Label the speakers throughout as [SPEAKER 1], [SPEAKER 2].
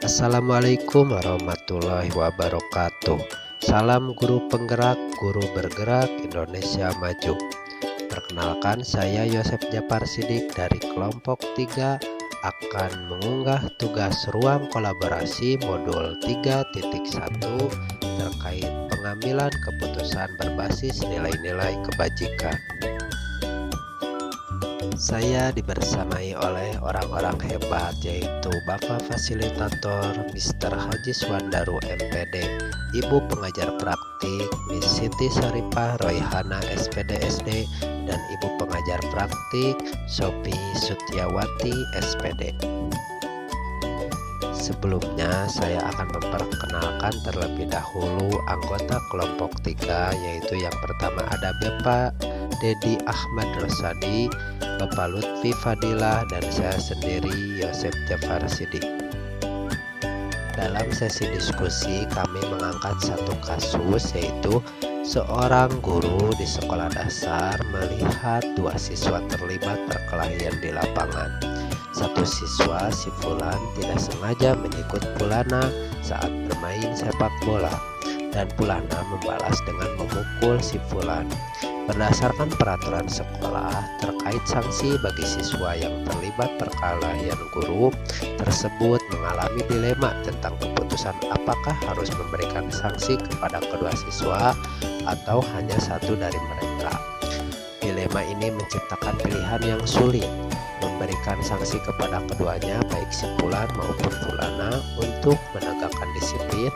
[SPEAKER 1] Assalamualaikum warahmatullahi wabarakatuh. Salam guru penggerak, guru bergerak Indonesia Maju. Perkenalkan, saya Yosef Japar Sidik dari kelompok 3 akan mengunggah tugas ruang kolaborasi modul 3.1 terkait pengambilan keputusan berbasis nilai-nilai kebajikan. Saya dibersamai oleh orang-orang hebat, yaitu Bapak Fasilitator Mr. Haji Swandaru MPD, Ibu Pengajar Praktik Miss Siti Saripah Royhana SPD SD, dan Ibu Pengajar Praktik Sophie Sutiawati SPD. Sebelumnya saya akan memperkenalkan terlebih dahulu anggota kelompok 3, yaitu yang pertama ada Bapak Dedi Ahmad Rosadi, Bapak Lutfi Fadilah, dan saya sendiri Yosef Japar Sidik. Dalam sesi diskusi kami mengangkat satu kasus, yaitu seorang guru di sekolah dasar melihat dua siswa terlibat perkelahian di lapangan. Satu siswa, si Fulan, tidak sengaja menyikut Pulana saat bermain sepak bola, dan Pulana membalas dengan memukul si Fulan. Berdasarkan peraturan sekolah terkait sanksi bagi siswa yang terlibat perkelahian, guru tersebut mengalami dilema tentang keputusan apakah harus memberikan sanksi kepada kedua siswa atau hanya satu dari mereka. Dilema ini menciptakan pilihan yang sulit, memberikan sanksi kepada keduanya baik si Fulan maupun Fulana untuk menegakkan disiplin,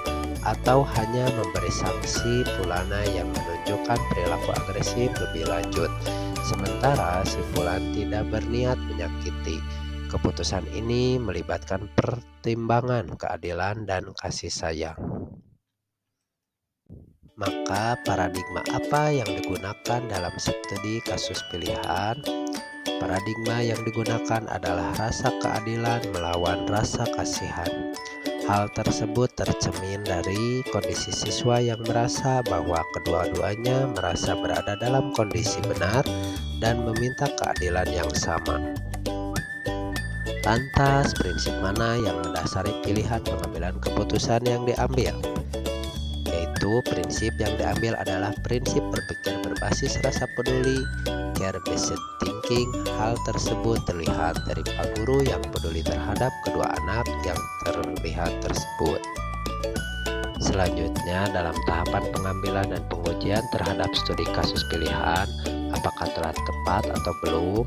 [SPEAKER 1] atau hanya memberi sanksi Fulana yang menunjukkan perilaku agresif lebih lanjut, sementara si Fulan tidak berniat menyakiti. Keputusan ini melibatkan pertimbangan keadilan dan kasih sayang. Maka paradigma apa yang digunakan dalam studi kasus pilihan? Paradigma yang digunakan adalah rasa keadilan melawan rasa kasihan. Hal tersebut tercermin dari kondisi siswa yang merasa bahwa kedua-duanya merasa berada dalam kondisi benar dan meminta keadilan yang sama. Lantas, prinsip mana yang mendasari pilihan pengambilan keputusan yang diambil? Yaitu prinsip yang diambil adalah prinsip berpikir berbasis rasa peduli, care-based thinking. Hal tersebut terlihat dari Pak Guru yang peduli terhadap kedua anak yang terlihat tersebut. Selanjutnya, dalam tahapan pengambilan dan pengujian terhadap studi kasus pilihan, apakah telah tepat atau belum,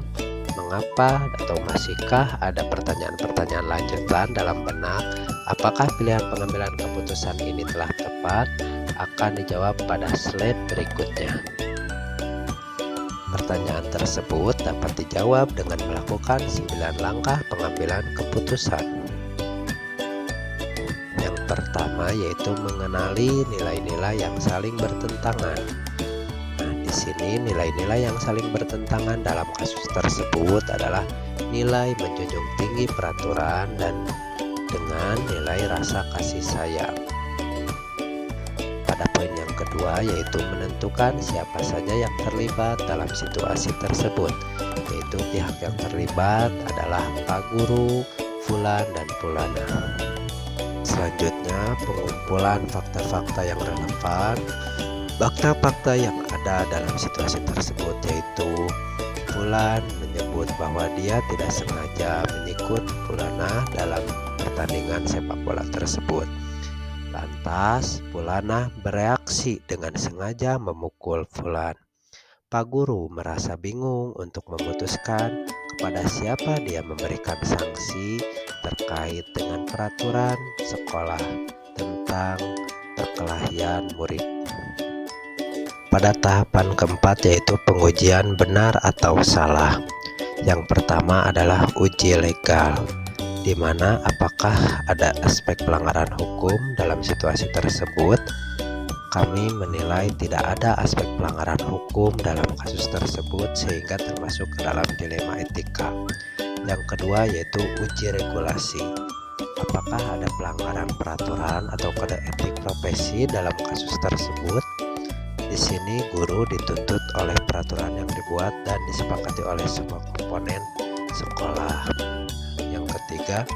[SPEAKER 1] mengapa, atau masihkah ada pertanyaan-pertanyaan lanjutan dalam benak, apakah pilihan pengambilan keputusan ini telah tepat, akan dijawab pada slide berikutnya. Pertanyaan tersebut dapat dijawab dengan melakukan 9 langkah pengambilan keputusan. Yang pertama yaitu mengenali nilai-nilai yang saling bertentangan. Nah, di sini nilai-nilai yang saling bertentangan dalam kasus tersebut adalah nilai menjunjung tinggi peraturan dan dengan nilai rasa kasih sayang. Pada poin yang kedua yaitu menentukan siapa saja yang terlibat dalam situasi tersebut, yaitu pihak yang terlibat adalah Pak Guru, Fulan, dan Pulana. Selanjutnya, pengumpulan fakta-fakta yang relevan. Fakta-fakta yang ada dalam situasi tersebut yaitu Fulan menyebut bahwa dia tidak sengaja menyikut Pulana dalam pertandingan sepak bola tersebut. Lantas, Pulana bereaksi dengan sengaja memukul Fulan. Pak Guru merasa bingung untuk memutuskan kepada siapa dia memberikan sanksi terkait dengan peraturan sekolah tentang perkelahian murid. Pada tahapan keempat yaitu pengujian benar atau salah. Yang pertama adalah uji legal, di mana apakah ada aspek pelanggaran hukum dalam situasi tersebut. Kami menilai tidak ada aspek pelanggaran hukum dalam kasus tersebut sehingga termasuk ke dalam dilema etika. Yang kedua yaitu uji regulasi. Apakah ada pelanggaran peraturan atau kode etik profesi dalam kasus tersebut? Di sini guru dituntut oleh peraturan yang dibuat dan disepakati oleh semua komponen sekolah. Yang ketiga,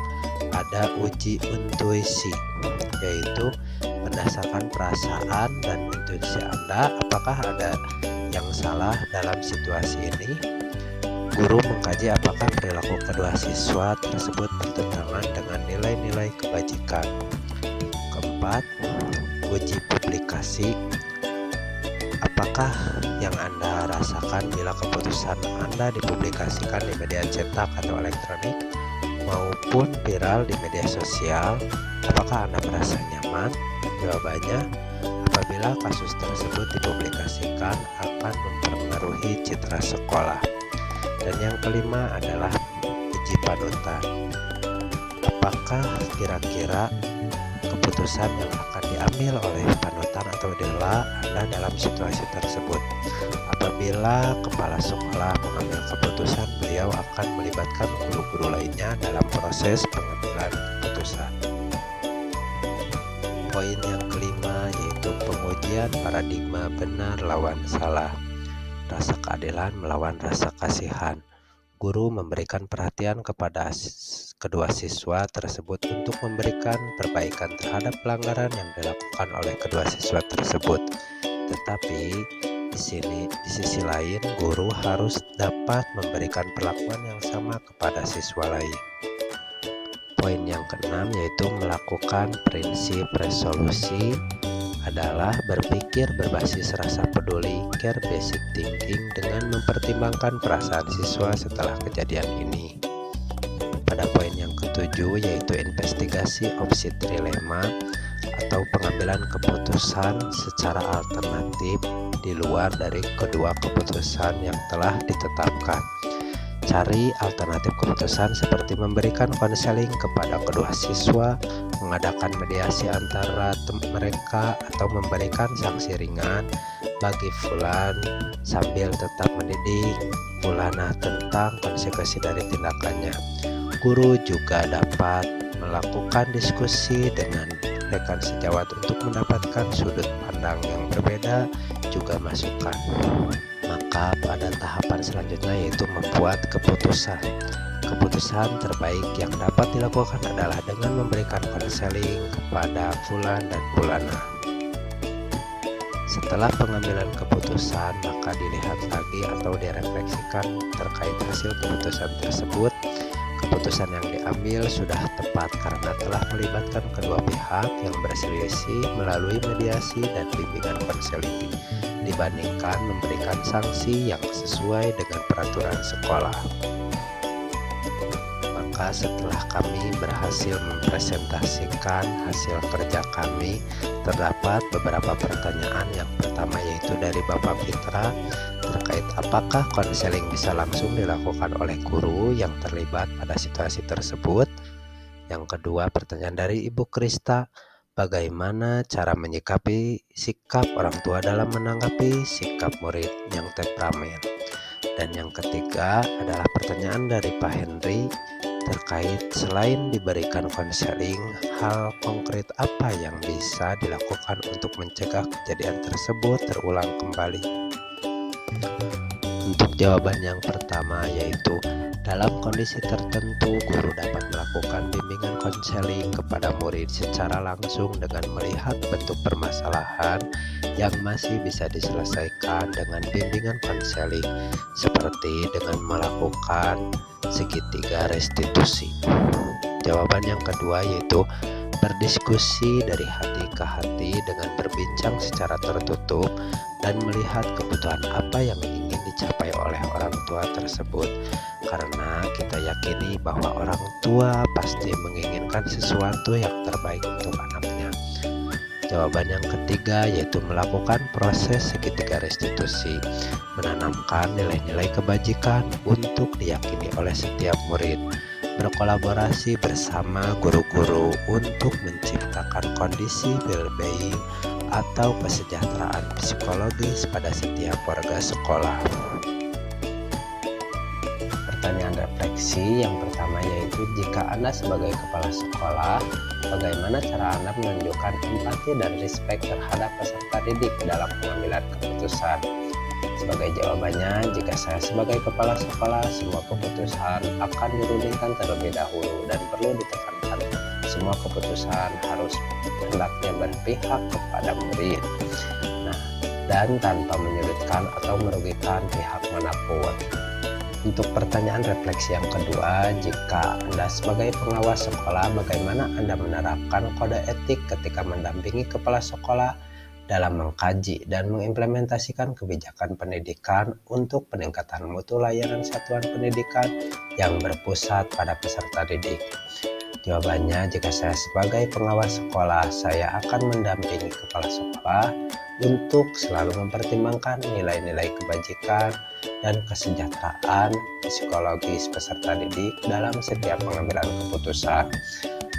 [SPEAKER 1] ada uji intuisi, yaitu berdasarkan perasaan dan intuisi Anda, apakah ada yang salah dalam situasi ini? Guru mengkaji apakah perilaku kedua siswa tersebut bertentangan dengan nilai-nilai kebajikan. Keempat, uji publikasi. Apakah yang Anda rasakan bila keputusan Anda dipublikasikan di media cetak atau elektronik maupun viral di media sosial? Apakah Anda merasa nyaman? Jawabannya, apabila kasus tersebut dipublikasikan akan mempengaruhi citra sekolah. Dan yang kelima adalah uji panutan. Apakah kira-kira keputusan yang akan diambil oleh panutan atau idola Anda dalam situasi tersebut? Apabila kepala sekolah mengambil keputusan, beliau akan melibatkan guru-guru lainnya dalam proses pengambilan keputusan. Poin yang kelima yaitu pengujian paradigma benar lawan salah. Rasa keadilan melawan rasa kasihan. Guru memberikan perhatian kepada kedua siswa tersebut untuk memberikan perbaikan terhadap pelanggaran yang dilakukan oleh kedua siswa tersebut. Tetapi di sisi lain, guru harus dapat memberikan perlakuan yang sama kepada siswa lain. Poin yang keenam yaitu melakukan prinsip resolusi adalah berpikir berbasis rasa peduli, care basic thinking, dengan mempertimbangkan perasaan siswa setelah kejadian ini. Pada poin yang ketujuh yaitu investigasi opsi trilema atau pengambilan keputusan secara alternatif di luar dari kedua keputusan yang telah ditetapkan. Cari alternatif keputusan seperti memberikan konseling kepada kedua siswa, mengadakan mediasi antara mereka, atau memberikan sanksi ringan bagi Fulan sambil tetap mendidik Fulana tentang konsekuensi dari tindakannya. Guru juga dapat melakukan diskusi dengan rekan sejawat untuk mendapatkan sudut pandang yang berbeda, juga masukan. Maka pada tahapan selanjutnya yaitu membuat keputusan. Keputusan terbaik yang dapat dilakukan adalah dengan memberikan konseling kepada Fulan dan Fulana. Setelah pengambilan keputusan, maka dilihat lagi atau direfleksikan terkait hasil keputusan tersebut. Keputusan yang diambil sudah tepat karena telah melibatkan kedua pihak yang berselisih melalui mediasi dan bimbingan konseling, dibandingkan memberikan sanksi yang sesuai dengan peraturan sekolah. Maka setelah kami berhasil mempresentasikan hasil kerja kami, terdapat beberapa pertanyaan. Yang pertama yaitu dari Bapak Fitra terkait apakah konseling bisa langsung dilakukan oleh guru yang terlibat pada situasi tersebut. Yang kedua, pertanyaan dari Ibu Krista, bagaimana cara menyikapi sikap orang tua dalam menanggapi sikap murid yang temperamen. Dan yang ketiga adalah pertanyaan dari Pak Henry terkait selain diberikan konseling, hal konkret apa yang bisa dilakukan untuk mencegah kejadian tersebut terulang kembali. Untuk jawaban yang pertama yaitu dalam kondisi tertentu guru dapat melakukan bimbingan konseling kepada murid secara langsung dengan melihat bentuk permasalahan yang masih bisa diselesaikan dengan bimbingan konseling, seperti dengan melakukan segitiga restitusi. Jawaban yang kedua yaitu berdiskusi dari hati ke hati dengan berbincang secara tertutup dan melihat kebutuhan apa yang ingin dicapai oleh orang tua tersebut, karena kita yakini bahwa orang tua pasti menginginkan sesuatu yang terbaik untuk anaknya. Jawaban yang ketiga yaitu melakukan proses segitiga restitusi, menanamkan nilai-nilai kebajikan untuk diyakini oleh setiap murid, berkolaborasi bersama guru-guru untuk menciptakan kondisi well-being atau kesejahteraan psikologis pada setiap warga sekolah. Pertanyaan refleksi yang pertama yaitu, jika Anda sebagai kepala sekolah, bagaimana cara Anda menunjukkan empati dan respect terhadap peserta didik dalam pengambilan keputusan? Sebagai jawabannya, jika saya sebagai kepala sekolah, semua keputusan akan dirundingkan terlebih dahulu dan perlu ditekankan semua keputusan harus hendaknya berpihak kepada murid. Nah, dan tanpa menyulitkan atau merugikan pihak manapun. Untuk pertanyaan refleksi yang kedua, jika Anda sebagai pengawas sekolah, bagaimana Anda menerapkan kode etik ketika mendampingi kepala sekolah dalam mengkaji dan mengimplementasikan kebijakan pendidikan untuk peningkatan mutu layanan satuan pendidikan yang berpusat pada peserta didik? Jawabannya, jika saya sebagai pengawas sekolah, saya akan mendampingi kepala sekolah untuk selalu mempertimbangkan nilai-nilai kebajikan dan kesejahteraan psikologis peserta didik dalam setiap pengambilan keputusan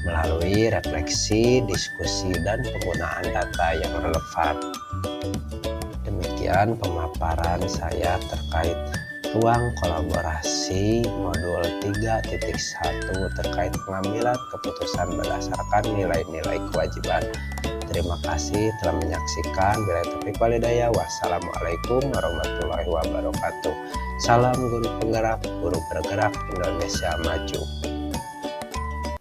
[SPEAKER 1] melalui refleksi, diskusi, dan penggunaan data yang relevan. Demikian pemaparan saya terkait ruang kolaborasi modul 3.1 terkait pengambilan keputusan berdasarkan nilai-nilai kewajiban. Terima kasih telah menyaksikan. Bila taufiq walhidayah. Wassalamualaikum warahmatullahi wabarakatuh. Salam guru penggerak, guru bergerak Indonesia Maju.